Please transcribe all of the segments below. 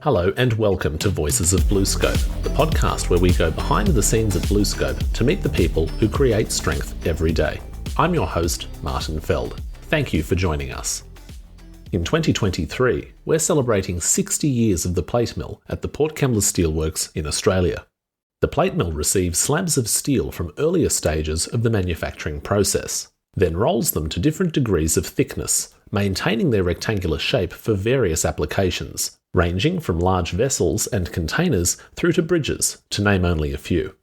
Hello and welcome to Voices of BlueScope, the podcast where we go behind the scenes at BlueScope to meet the people who create strength every day. I'm your host, Martin Feld. Thank you for joining us. In 2023, we're celebrating 60 years of the plate mill at the Port Kembla Steelworks in Australia. The plate mill receives slabs of steel from earlier stages of the manufacturing process, then rolls them to different degrees of thickness, maintaining their rectangular shape for various applications, ranging from large vessels and containers through to bridges, to name only a few.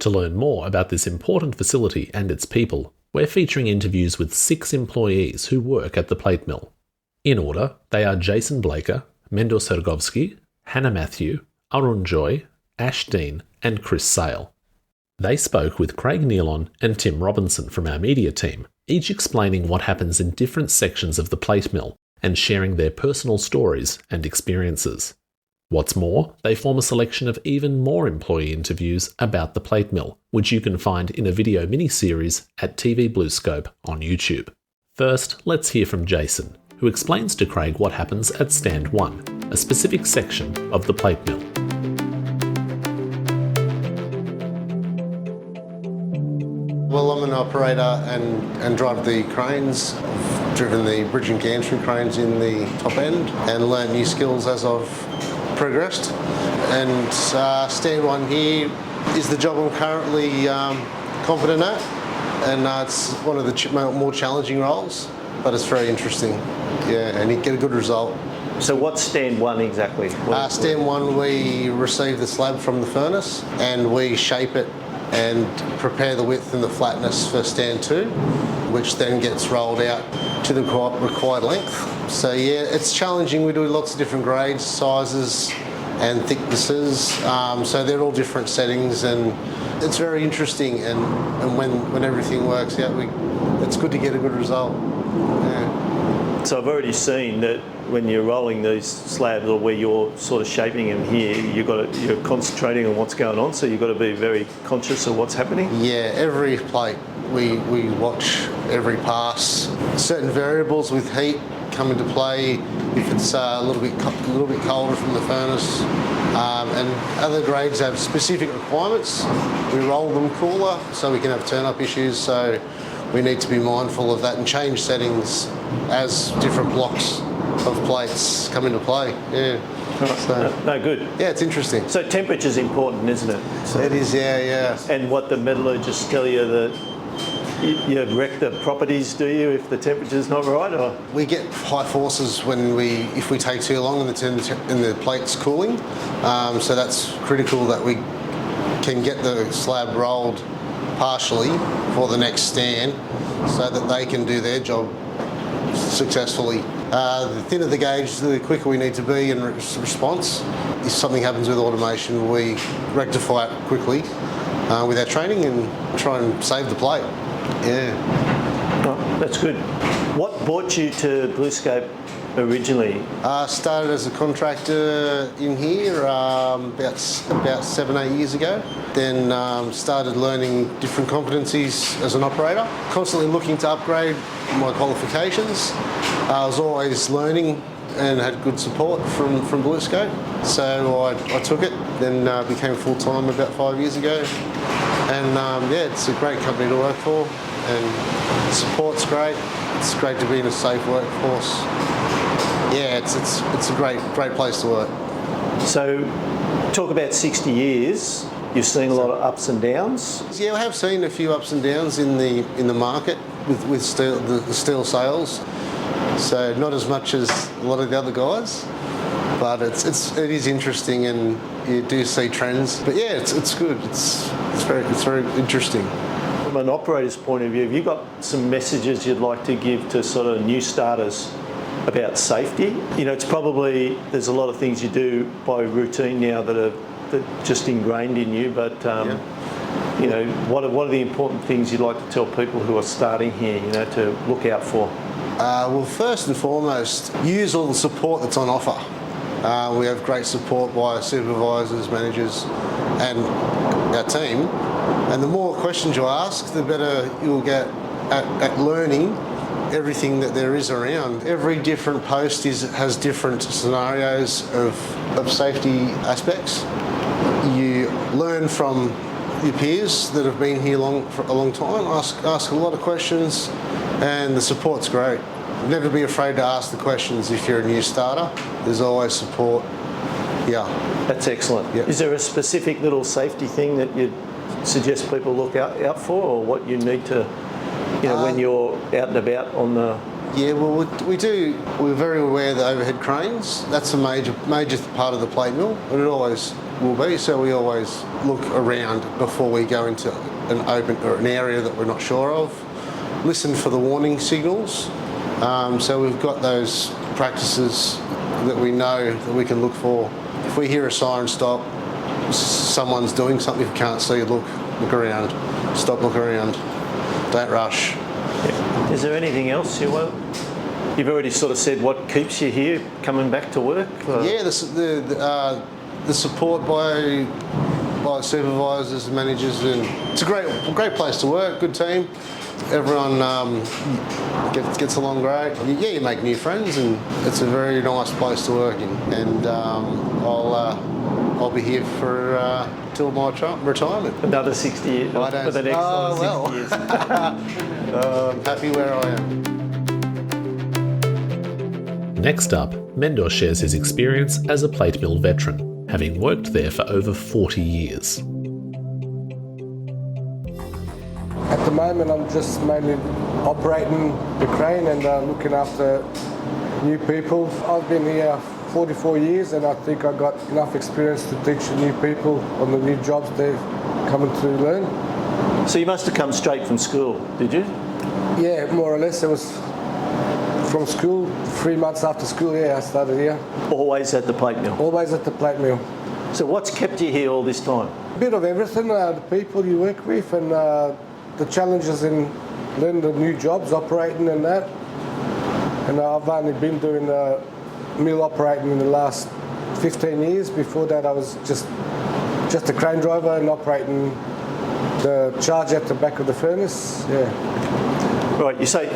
To learn more about this important facility and its people, we're featuring interviews with 6 employees who work at the plate mill. In order, they are Jason Blaker, Mendo Cergovski, Hannah Mathew, Arun Joy, Ash Dean, and Chris Sale. They spoke with Craig Nealon and Tim Robinson from our media team, each explaining what happens in different sections of the plate mill and sharing their personal stories and experiences. What's more, they form a selection of even more employee interviews about the plate mill, which you can find in a video mini-series at TV BlueScope on YouTube. First, let's hear from Jason, who explains to Craig what happens at Stand 1, a specific section of the plate mill. Well, I'm an operator and drive the cranes. I've driven the bridge and gantry cranes in the top end and learnt new skills as I've progressed. And Stand 1 here is the job I'm currently competent at, and it's one of the more challenging roles, but it's very interesting. Yeah, and you get a good result. So what's Stand 1 exactly? Stand 1, we receive the slab from the furnace and we shape it and prepare the width and the flatness for Stand 2, which then gets rolled out to the required length. So yeah, it's challenging. We do lots of different grades, sizes and thicknesses, so they're all different settings, and it's very interesting, and when everything works out, it's good to get a good result. Yeah. So I've already seen that when you're rolling these slabs, or where you're sort of shaping them here, you're concentrating on what's going on, so you've got to be very conscious of what's happening. Yeah, every plate we watch every pass. Certain variables with heat come into play if it's a little bit colder from the furnace, and other grades have specific requirements. We roll them cooler so we can have turn-up issues, so we need to be mindful of that and change settings as different blocks of plates come into play. Yeah. Right. So, no, good. Yeah, it's interesting. So temperature's important, isn't it? So, it is, yeah. And what the metallurgists tell you, that you wreck the properties, do you, if the temperature's not right? Or? We get high forces if we take too long and the plate's cooling. So that's critical that we can get the slab rolled partially for the next stand so that they can do their job successfully. The thinner the gauge, the quicker we need to be in response. If something happens with automation, we rectify it quickly with our training and try and save the plate. Yeah. Oh, that's good. What brought you to BlueScope originally? Started as a contractor in here about 7-8 years ago. Then started learning different competencies as an operator. Constantly looking to upgrade my qualifications. I was always learning and had good support from BlueScope. So I took it, then became full-time about 5 years ago. And yeah, it's a great company to work for, and support's great. It's great to be in a safe workforce. Yeah, it's a great place to work. So, talk about 60 years. You've seen a lot of ups and downs. Yeah, I have seen a few ups and downs in the market with steel, the steel sales. So not as much as a lot of the other guys, but it is interesting, and you do see trends. But yeah, it's good. It's very interesting. From an operator's point of view, have you got some messages you'd like to give to sort of new starters about safety? You know, there's a lot of things you do by routine now that are just ingrained in you, but you know, what are the important things you'd like to tell people who are starting here, you know, to look out for? Well, first and foremost, use all the support that's on offer. We have great support by supervisors, managers, and our team. And the more questions you ask, the better you'll get at learning everything that there is around. Every different post has different scenarios of safety aspects. You learn from your peers that have been here for a long time, ask a lot of questions, and the support's great. Never be afraid to ask the questions if you're a new starter. There's always support. Yeah. That's excellent. Yep. Is there a specific little safety thing that you'd suggest people look out for, or what you need to, when you're out and about on the... Yeah, well, we're very aware that overhead cranes, that's a major part of the plate mill, and it always will be, so we always look around before we go into an open or an area that we're not sure of. Listen for the warning signals. So we've got those practices that we know that we can look for. If we hear a siren stop, someone's doing something, if you can't see, look around. Stop, look around. Don't rush. Yeah. Is there anything else you want? You've already sort of said what keeps you here coming back to work? Yeah, the support by supervisors and managers, and it's a great place to work, good team. Everyone gets along great. Yeah, you make new friends, and it's a very nice place to work in. And I'll be here for till my retirement. Another 60 years. I don't. For the next 60 years. I'm happy where I am. Next up, Mendo shares his experience as a plate mill veteran, having worked there for over 40 years. At the moment, I'm just mainly operating the crane and looking after new people. I've been here 44 years, and I think I got enough experience to teach new people on the new jobs they're coming to learn. So you must have come straight from school, did you? Yeah, more or less. It was from school, 3 months after school, I started here. Always at the plate mill? Always at the plate mill. So what's kept you here all this time? A bit of everything, the people you work with, and the challenges in learning the new jobs, operating and that. And I've only been doing mill operating in the last 15 years. Before that, I was just a crane driver and operating the charge at the back of the furnace. Yeah. Right, you say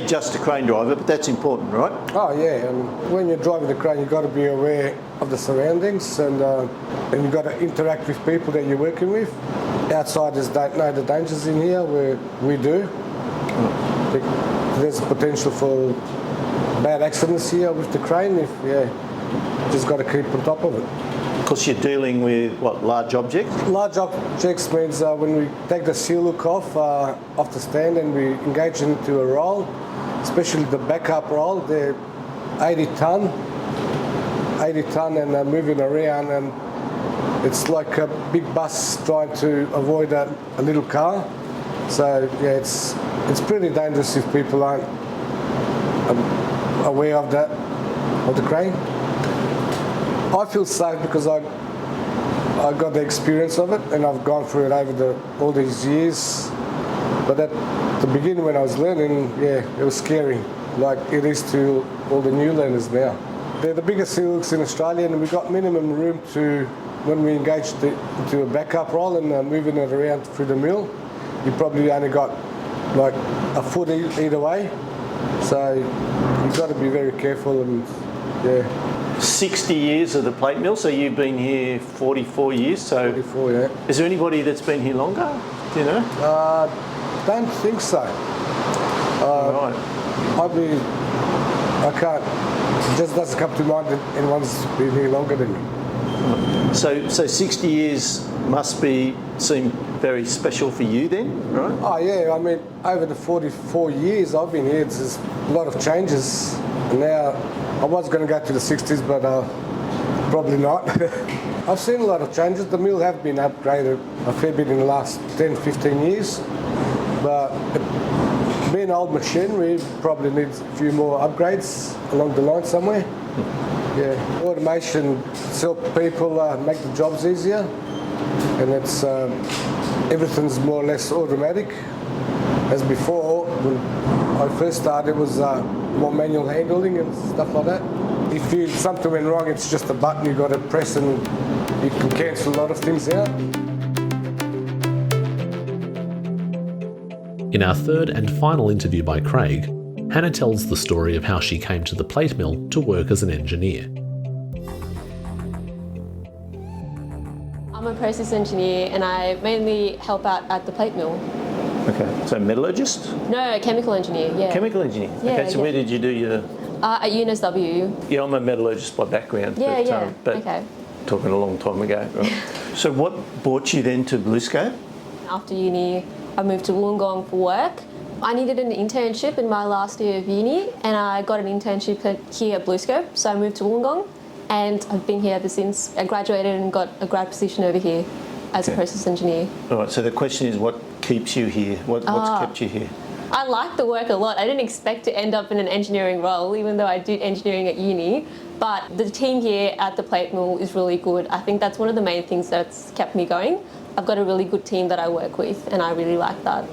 just a crane driver, but that's important, right? Oh yeah, and when you're driving the crane, you've got to be aware of the surroundings, and you've got to interact with people that you're working with. Outsiders don't know the dangers in here, where we do. There's potential for bad accidents here with the crane. Just got to keep on top of it. Because you're dealing with, what, large objects? Large objects means when we take the seal hook off the stand and we engage into a roll, especially the backup roll, they're 80 ton and moving around, and it's like a big bus trying to avoid a little car. So yeah, it's pretty dangerous if people aren't aware of the crane. I feel safe because I got the experience of it, and I've gone through it over all these years. But at the beginning when I was learning, it was scary, like it is to all the new learners now. They're the biggest seal hooks in Australia, and we've got minimum room to, when we engage into a backup roll and moving it around through the mill, you probably only got like a foot either way. So you've got to be very careful, and 60 years of the plate mill, so you've been here 44 years. So 44, yeah. Is there anybody that's been here longer? Do you know? Don't think so. Right. I can't. It just doesn't come to mind that anyone's been here longer than me. So 60 years must seem very special for you then, right? Oh yeah, I mean, over the 44 years I've been here, there's a lot of changes. Now, I was going to go to the 60s, but probably not. I've seen a lot of changes. The mill have been upgraded a fair bit in the last 10, 15 years. But being an old machinery probably needs a few more upgrades along the line somewhere. Yeah, automation helps people make the jobs easier, and it's everything's more or less automatic. As before, when I first started, it was more manual handling and stuff like that. If something went wrong, it's just a button you got to press, and you can cancel a lot of things out. In our third and final interview by Craig, Hannah tells the story of how she came to the plate mill to work as an engineer. I'm a process engineer and I mainly help out at the plate mill. Okay, so metallurgist? No, a chemical engineer, yeah. Chemical engineer? Yeah, okay, so where did you do your... At UNSW. Yeah, I'm a metallurgist by background. But okay. Talking a long time ago. Right. So what brought you then to BlueScope? After uni, I moved to Wollongong for work. I needed an internship in my last year of uni and I got an internship here at BlueScope, so I moved to Wollongong and I've been here ever since. I graduated and got a grad position over here as a process engineer. All right, so the question is what keeps you here? What's kept you here? I like the work a lot. I didn't expect to end up in an engineering role, even though I did engineering at uni. But the team here at the plate mill is really good. I think that's one of the main things that's kept me going. I've got a really good team that I work with, and I really like that.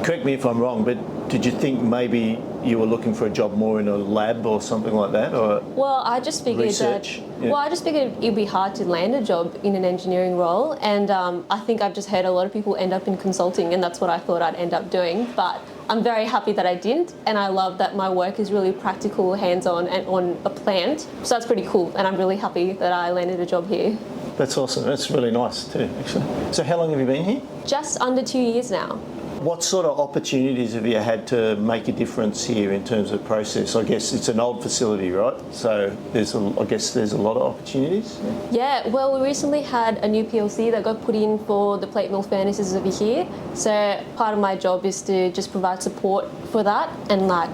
Correct me if I'm wrong, but did you think maybe you were looking for a job more in a lab or something like that, or well, I just figured research? I just figured it'd be hard to land a job in an engineering role, and I think I've just heard a lot of people end up in consulting, and that's what I thought I'd end up doing. But I'm very happy that I didn't, and I love that my work is really practical, hands-on, and on a plant. So that's pretty cool, and I'm really happy that I landed a job here. That's awesome. That's really nice too, actually. So how long have you been here? Just under 2 years now. What sort of opportunities have you had to make a difference here in terms of process? I guess it's an old facility, right? So I guess there's a lot of opportunities. Yeah, well, we recently had a new PLC that got put in for the plate mill furnaces over here. So part of my job is to just provide support for that and like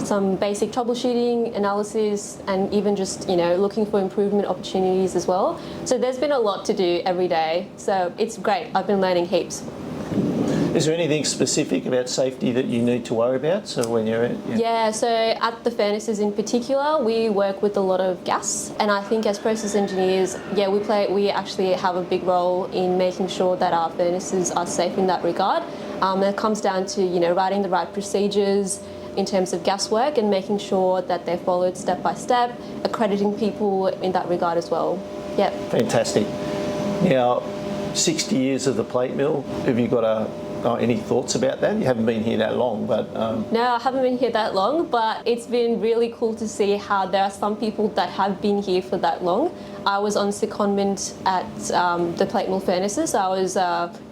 some basic troubleshooting, analysis, and even just, looking for improvement opportunities as well. So there's been a lot to do every day. So it's great. I've been learning heaps. Is there anything specific about safety that you need to worry about? So when you're so at the furnaces in particular, we work with a lot of gas, and I think as process engineers, we actually have a big role in making sure that our furnaces are safe in that regard. It comes down to writing the right procedures in terms of gas work and making sure that they're followed step by step, accrediting people in that regard as well. Yep. Fantastic. Now, 60 years of the plate mill, have you got any thoughts about that? You haven't been here that long, but... No, I haven't been here that long, but it's been really cool to see how there are some people that have been here for that long. I was on secondment at the plate mill furnaces. I was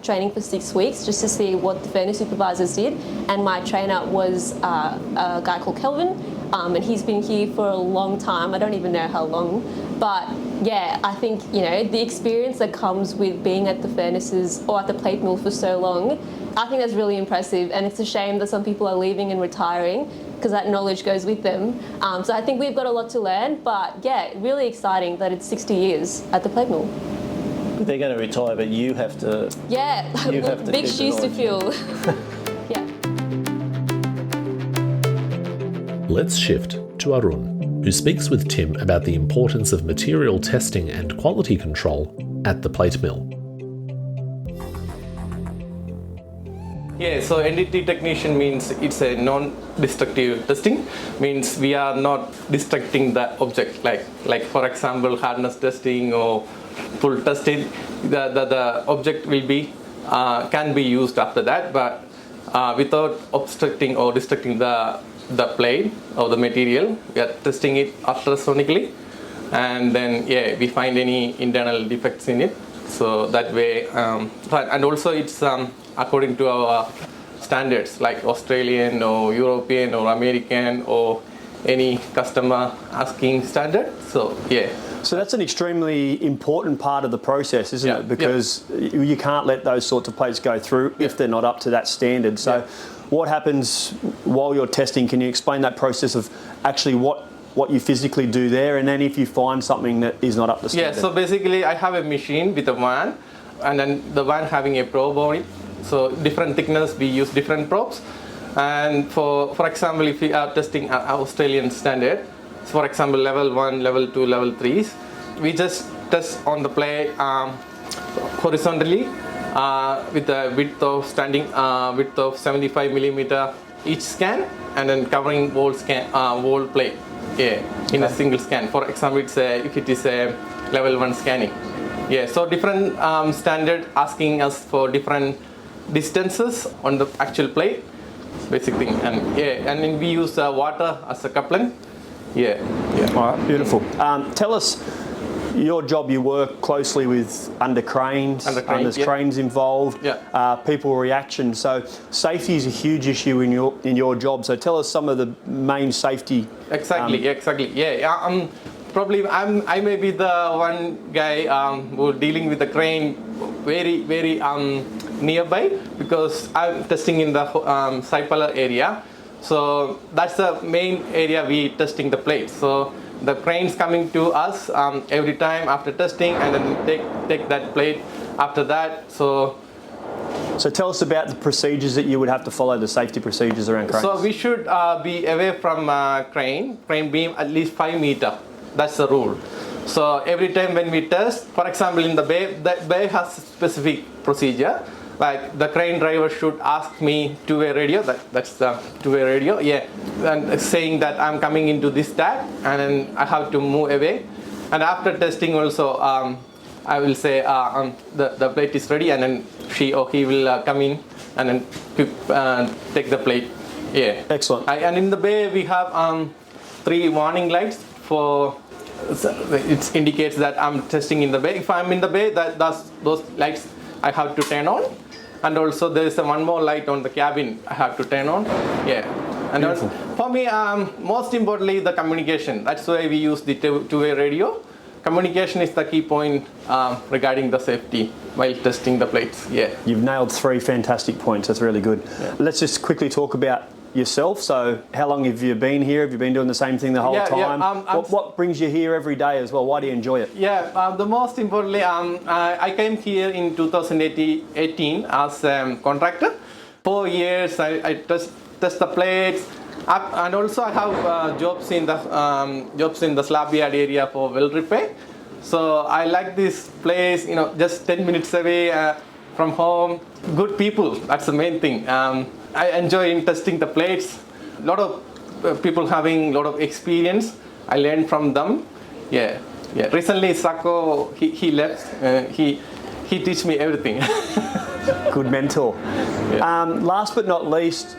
training for 6 weeks just to see what the furnace supervisors did, and my trainer was a guy called Kelvin, and he's been here for a long time. I don't even know how long, but yeah, I think, the experience that comes with being at the furnaces or at the plate mill for so long, I think that's really impressive, and it's a shame that some people are leaving and retiring because that knowledge goes with them. So I think we've got a lot to learn, but yeah, really exciting that it's 60 years at the plate mill. They're going to retire, but you have to... Yeah, big shoes to fill. Yeah. Let's shift to Arun, who speaks with Tim about the importance of material testing and quality control at the plate mill. Yeah, so NDT technician means it's a non-destructive testing, means we are not destructing the object, like for example hardness testing or full testing, the object will be can be used after that, but without obstructing or destructing the plate or the material. We are testing it ultrasonically, and then we find any internal defects in it. So that way, and also it's according to our standards, like Australian or European or American or any customer asking standard. So So that's an extremely important part of the process, isn't it? Because you can't let those sorts of plates go through if they're not up to that standard. So what happens while you're testing? Can you explain that process of actually what you physically do there, and then if you find something that is not up to standard? Yeah, so basically I have a machine with a van, and then the van having a probe on it. So different thickness, we use different probes. And for example, if we are testing an Australian standard, for example level 1, level 2, level 3s, we just test on the plate horizontally with a width of 75 millimeter each scan, and then covering whole plate in a single scan. For example, if it is a level 1 scanning. So different standard asking us for different distances on the actual plate. basic thing. And then we use water as a coupling. Yeah. All right, beautiful. Tell us your job. You work closely with under cranes. There's cranes involved. Yeah. People reaction. So safety is a huge issue in your job. So tell us some of the main safety. Exactly. Yeah. Probably I may be the one guy who dealing with the crane very nearby, because I'm testing in the Saipala area. So that's the main area we testing the plates. So the cranes coming to us every time after testing, and then take that plate after that. So tell us about the procedures that you would have to follow, the safety procedures around cranes. So we should be away from crane beam at least 5 meters. That's the rule. So every time when we test, for example in the bay, that bay has a specific procedure. Like the crane driver should ask me two-way radio, that's the two-way radio, and saying that I'm coming into this stack, and then I have to move away. And after testing also, I will say the plate is ready, and then she or he will come in and then take the plate. Yeah. Excellent. And in the bay we have 3 warning lights for. It indicates that I'm testing in the bay. If I'm in the bay, those lights I have to turn on, and also there is one more light on the cabin I have to turn on. Yeah. And also, for me, most importantly, the communication. That's why we use the two-way radio. Communication is the key point regarding the safety while testing the plates. Yeah. You've nailed 3 fantastic points. That's really good. Yeah. Let's just quickly talk about yourself. So how long have you been here? Have you been doing the same thing the whole time? What brings you here every day as well? Why do you enjoy it? Yeah, the most importantly, I came here in 2018 as a contractor. 4 years I test the plates, and also I have jobs in the slab yard area for weld repair. So I like this place, just 10 minutes away from home. Good people, that's the main thing. I enjoy testing the plates. A lot of people having a lot of experience. I learned from them. Yeah. Recently, Sako, he left. He teach me everything. Good mentor. Yeah. Last but not least,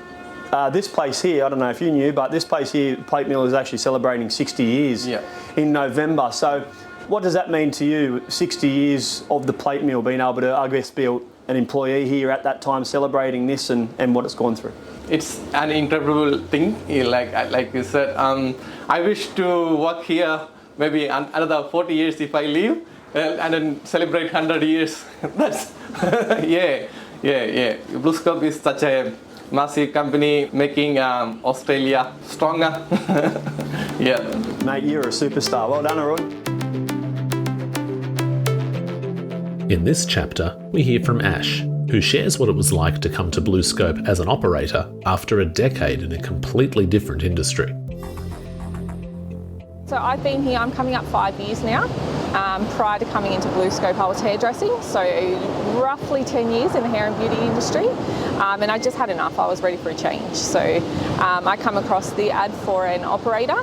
this place here, I don't know if you knew, but this place here, Plate Mill, is actually celebrating 60 years in November. So what does that mean to you, 60 years of the Plate Mill, being able to, I guess, be an employee here at that time, celebrating this and what it's gone through? It's an incredible thing, like you said. I wish to work here maybe another 40 years if I leave, and then celebrate 100 years. That's yeah. BlueScope is such a massive company making Australia stronger. Yeah. Mate, you're a superstar. Well done, Arun. In this chapter, we hear from Ash, who shares what it was like to come to BlueScope as an operator after a decade in a completely different industry. So I've been here, I'm coming up 5 years now. Prior to coming into BlueScope, I was hairdressing, so roughly 10 years in the hair and beauty industry. And I just had enough, I was ready for a change. So I come across the ad for an operator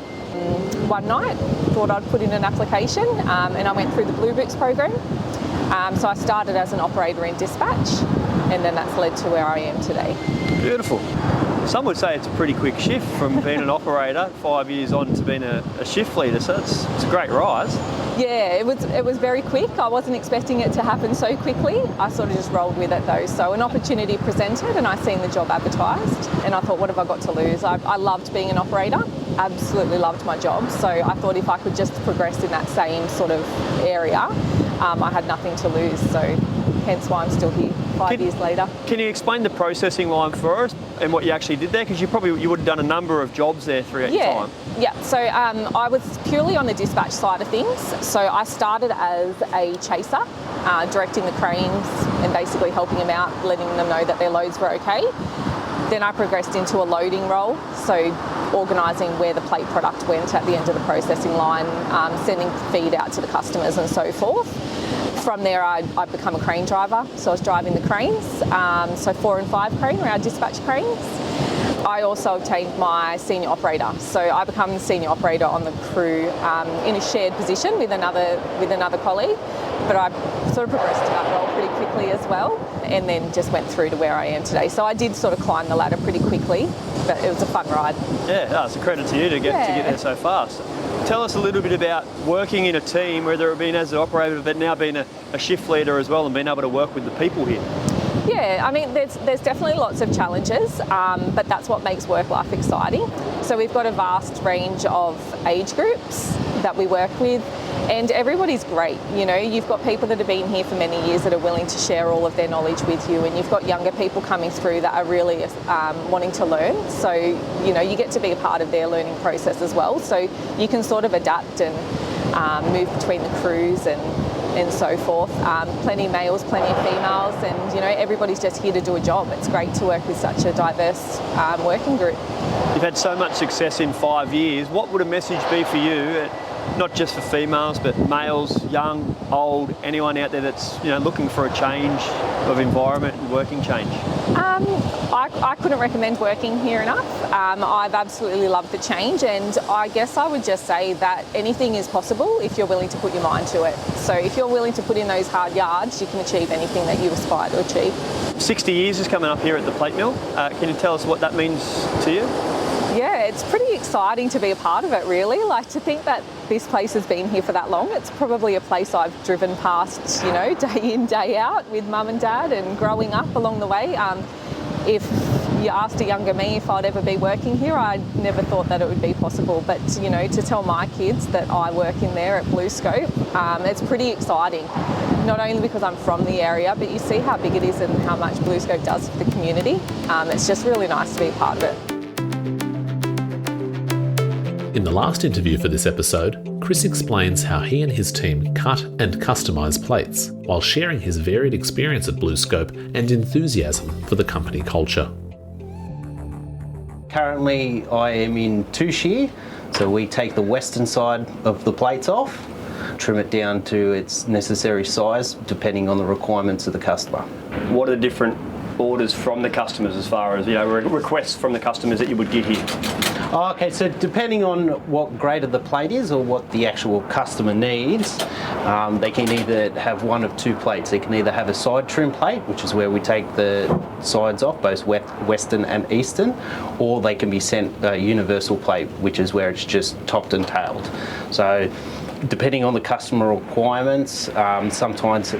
one night, thought I'd put in an application, and I went through the Blue Books program. So I started as an operator in dispatch, and then that's led to where I am today. Beautiful. Some would say it's a pretty quick shift from being an operator 5 years on to being a shift leader, so it's a great rise. Yeah, it was very quick. I wasn't expecting it to happen so quickly. I sort of just rolled with it though. So an opportunity presented and I seen the job advertised and I thought, what have I got to lose? I loved being an operator, absolutely loved my job. So I thought if I could just progress in that same sort of area, I had nothing to lose. So hence why I'm still here 5 years later. Can you explain the processing line for us and what you actually did there? Because you would have done a number of jobs there throughout your time. Yeah, so I was purely on the dispatch side of things. So I started as a chaser, directing the cranes and basically helping them out, letting them know that their loads were okay. Then I progressed into a loading role, so organising where the plate product went at the end of the processing line, sending feed out to the customers and so forth. From there, I'd become a crane driver, so I was driving the cranes, so 4 and 5 crane, our dispatch cranes. I also obtained my senior operator, so I become the senior operator on the crew in a shared position with another colleague. but I sort of progressed to that role pretty quickly as well, and then just went through to where I am today. So I did sort of climb the ladder pretty quickly, but it was a fun ride. Yeah, no, it's a credit to you to get there so fast. Tell us a little bit about working in a team, whether it been as an operator but now being a shift leader as well, and being able to work with the people here. Yeah, I mean, there's definitely lots of challenges, but that's what makes work life exciting. So we've got a vast range of age groups that we work with, and everybody's great. You know, you've got people that have been here for many years that are willing to share all of their knowledge with you, and you've got younger people coming through that are really wanting to learn. So, you know, you get to be a part of their learning process as well. So you can sort of adapt and move between the crews and so forth. Plenty of males, plenty of females, and you know, everybody's just here to do a job. It's great to work with such a diverse working group. You've had so much success in 5 years. What would a message be for you, not just for females, but males, young, old, anyone out there that's, you know, looking for a change of environment and working change? I couldn't recommend working here enough. I've absolutely loved the change, and I guess I would just say that anything is possible if you're willing to put your mind to it. So if you're willing to put in those hard yards, you can achieve anything that you aspire to achieve. 60 years is coming up here at the plate mill. Can you tell us what that means to you? Yeah, it's pretty exciting to be a part of it, really. Like, to think that this place has been here for that long. It's probably a place I've driven past, you know, day in, day out with mum and dad and growing up along the way. If you asked a younger me if I'd ever be working here, I never thought that it would be possible. But, you know, to tell my kids that I work in there at BlueScope, it's pretty exciting. Not only because I'm from the area, but you see how big it is and how much BlueScope does for the community. It's just really nice to be a part of it. In the last interview for this episode, Chris explains how he and his team cut and customise plates, while sharing his varied experience at BlueScope and enthusiasm for the company culture. Currently I am in 2 shear, so we take the western side of the plates off, trim it down to its necessary size depending on the requirements of the customer. What are the different orders from the customers as far as, you know, requests from the customers that you would get here? Okay, so depending on what grade of the plate is or what the actual customer needs, they can either have one of 2 plates. They can either have a side trim plate, which is where we take the sides off, both western and eastern, or they can be sent a universal plate, which is where it's just topped and tailed. So depending on the customer requirements, sometimes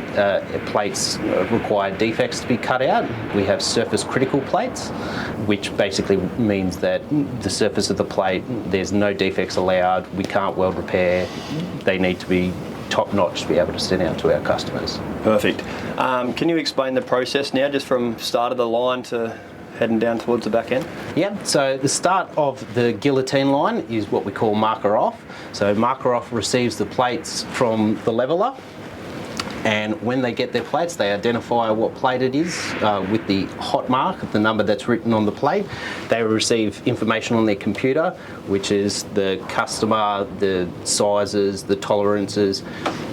plates require defects to be cut out. We have surface critical plates, which basically means that the surface of the plate, there's no defects allowed, we can't weld repair, they need to be top notch to be able to send out to our customers. Perfect. Can you explain the process now, just from start of the line to heading down towards the back end? Yeah, so the start of the guillotine line is what we call marker off. So marker off receives the plates from the leveller, and when they get their plates, they identify what plate it is with the hot mark, the number that's written on the plate. They receive information on their computer, which is the customer, the sizes, the tolerances,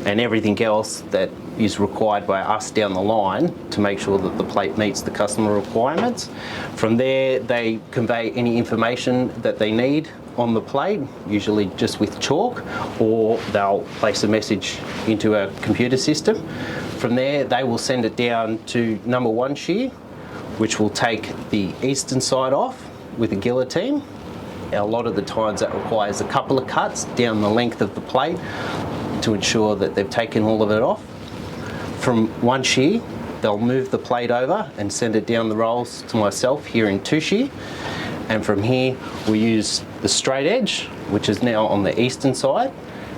and everything else that is required by us down the line to make sure that the plate meets the customer requirements. From there, they convey any information that they need on the plate, usually just with chalk, or they'll place a message into a computer system. From there, they will send it down to number 1 shear, which will take the eastern side off with a guillotine. A lot of the times that requires a couple of cuts down the length of the plate to ensure that they've taken all of it off. From 1 shear, they'll move the plate over and send it down the rolls to myself here in 2 shear. And from here, we use the straight edge, which is now on the eastern side,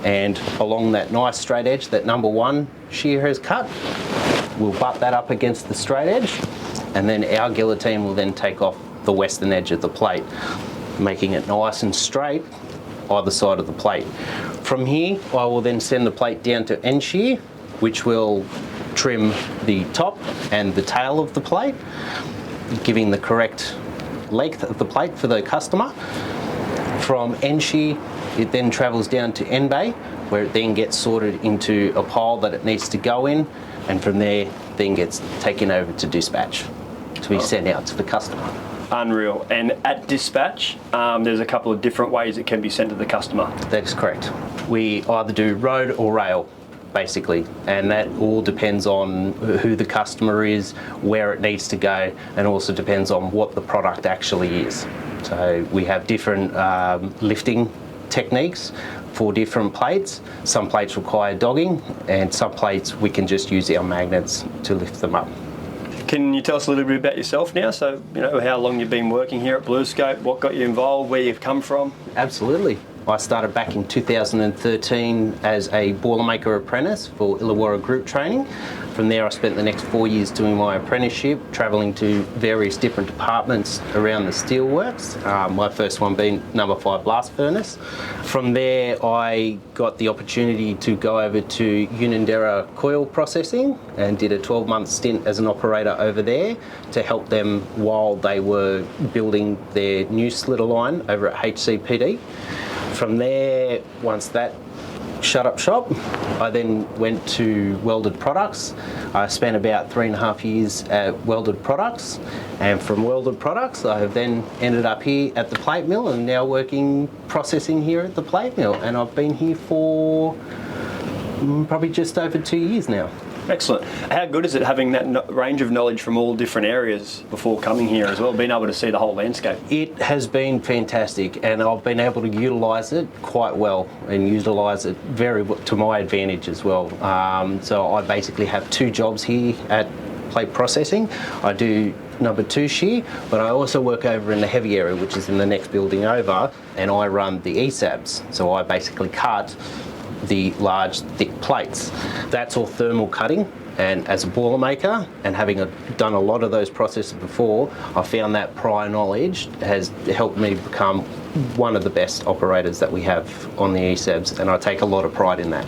and along that nice straight edge that number 1 shear has cut, we'll butt that up against the straight edge, and then our guillotine will then take off the western edge of the plate, making it nice and straight either side of the plate. From here, I will then send the plate down to end shear, which will trim the top and the tail of the plate, giving the correct length of the plate for the customer. From end shear, it then travels down to end bay, where it then gets sorted into a pile that it needs to go in, and from there then gets taken over to dispatch to be sent out to the customer. Unreal. And at dispatch, there's a couple of different ways it can be sent to the customer. That is correct. We either do road or rail. basically, and that all depends on who the customer is, where it needs to go, and also depends on what the product actually is. So we have different lifting techniques for different plates. Some plates require dogging, and some plates we can just use our magnets to lift them up. Can you tell us a little bit about yourself now? So, how long you've been working here at BlueScope, what got you involved, where you've come from? Absolutely. I started back in 2013 as a Boilermaker apprentice for Illawarra Group Training. From there I spent the next 4 years doing my apprenticeship, travelling to various different departments around the steelworks, my first one being number 5 blast furnace. From there I got the opportunity to go over to Unanderra Coil Processing and did a 12-month stint as an operator over there to help them while they were building their new slitter line over at HCPD. From there, once that shut up shop, I then went to Welded Products. I spent about 3.5 years at Welded Products, and from Welded Products I have then ended up here at the plate mill and now working processing here at the plate mill, and I've been here for probably just over 2 years now. Excellent. How good is it having that range of knowledge from all different areas before coming here as well, being able to see the whole landscape? It has been fantastic, and I've been able to utilise it quite well and utilise it very to my advantage as well. So I basically have 2 jobs here at plate processing. I do number 2 shear, but I also work over in the heavy area, which is in the next building over, and I run the slabs. So I basically cut the large thick plates. That's all thermal cutting, and as a Boilermaker and having done a lot of those processes before, I found that prior knowledge has helped me become one of the best operators that we have on the slabs, and I take a lot of pride in that.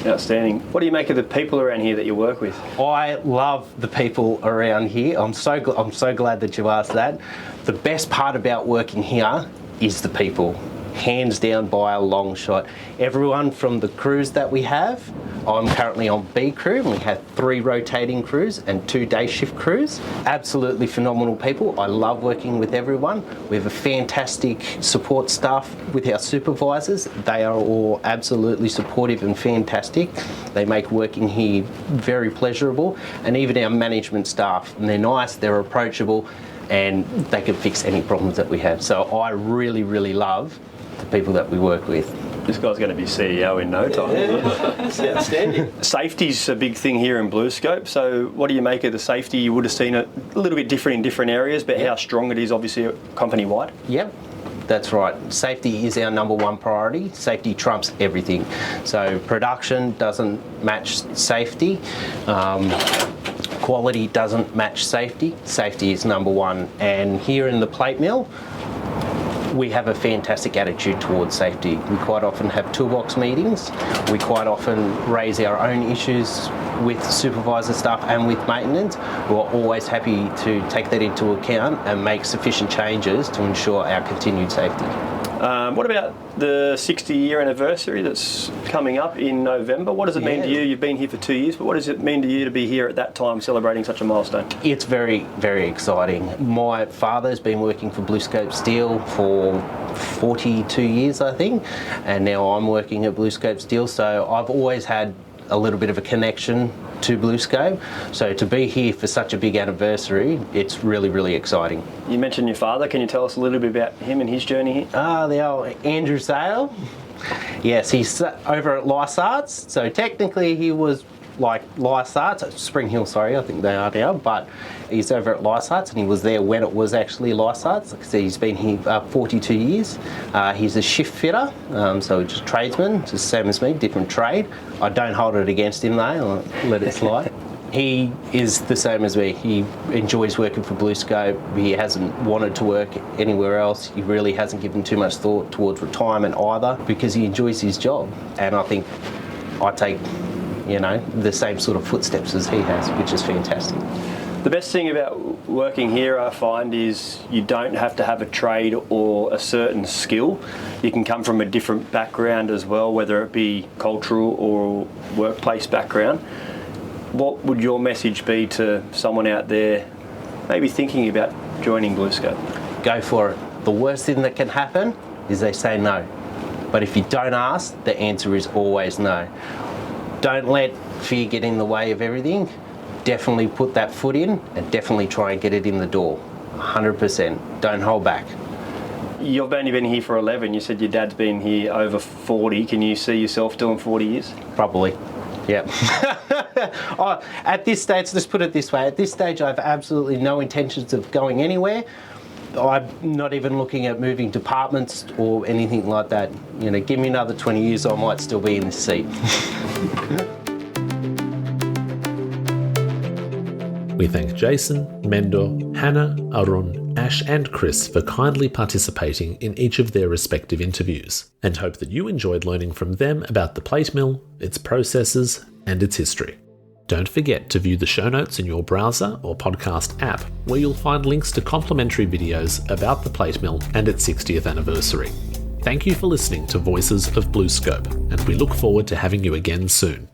Outstanding. What do you make of the people around here that you work with? I love the people around here. I'm so glad that you asked that. The best part about working here is the people. Hands down by a long shot. Everyone from the crews that we have, I'm currently on B crew, and we have 3 rotating crews and 2 day shift crews. Absolutely phenomenal people. I love working with everyone. We have a fantastic support staff with our supervisors. They are all absolutely supportive and fantastic. They make working here very pleasurable, and even our management staff, and they're nice, they're approachable, and they can fix any problems that we have. So I really, really love the people that we work with. This guy's going to be CEO in no time. It's outstanding. Safety's a big thing here in BlueScope. So what do you make of the safety? You would have seen it a little bit different in different areas, but how strong it is obviously company-wide? Yep. That's right. Safety is our number 1 priority. Safety trumps everything. So production doesn't match safety. Quality doesn't match safety. Safety is number 1. And here in the plate mill, we have a fantastic attitude towards safety. We quite often have toolbox meetings. We quite often raise our own issues with supervisor staff and with maintenance. We're always happy to take that into account and make sufficient changes to ensure our continued safety. What about the 60-year anniversary that's coming up in November? What does it mean to you? You've been here for 2 years, but what does it mean to you to be here at that time celebrating such a milestone? It's very, very exciting. My father's been working for BlueScope Steel for 42 years, I think, and now I'm working at BlueScope Steel, so I've always had a little bit of a connection to BlueScope. So to be here for such a big anniversary, it's really, really exciting. You mentioned your father. Can you tell us a little bit about him and his journey here? The old Andrew Sale. Yes, he's over at Lysarts. So technically he was like Lysarts, Spring Hill, sorry, I think they are now, but he's over at Lysarts, and he was there when it was actually Lysarts. Like I said, he's been here 42 years. He's a shift fitter, so just a tradesman, just the same as me, different trade. I don't hold it against him though, I'll let it slide. He is the same as me. He enjoys working for BlueScope. He hasn't wanted to work anywhere else. He really hasn't given too much thought towards retirement either, because he enjoys his job. And I think I take, the same sort of footsteps as he has, which is fantastic. The best thing about working here, I find, is you don't have to have a trade or a certain skill. You can come from a different background as well, whether it be cultural or workplace background. What would your message be to someone out there maybe thinking about joining BlueScope? Go for it. The worst thing that can happen is they say no. But if you don't ask, the answer is always no. Don't let fear get in the way of everything. Definitely put that foot in and definitely try and get it in the door. 100%. Don't hold back. You've only been here for 11. You said your dad's been here over 40. Can you see yourself doing 40 years? Probably. Yep. At this stage, let's put it this way. At this stage, I have absolutely no intentions of going anywhere. I'm not even looking at moving departments or anything like that. You know, give me another 20 years, I might still be in this seat. We thank Jason, Mendo, Hannah, Arun, Ash and Chris for kindly participating in each of their respective interviews, and hope that you enjoyed learning from them about the plate mill, its processes and its history. Don't forget to view the show notes in your browser or podcast app, where you'll find links to complimentary videos about the plate mill and its 60th anniversary. Thank you for listening to Voices of BlueScope, and we look forward to having you again soon.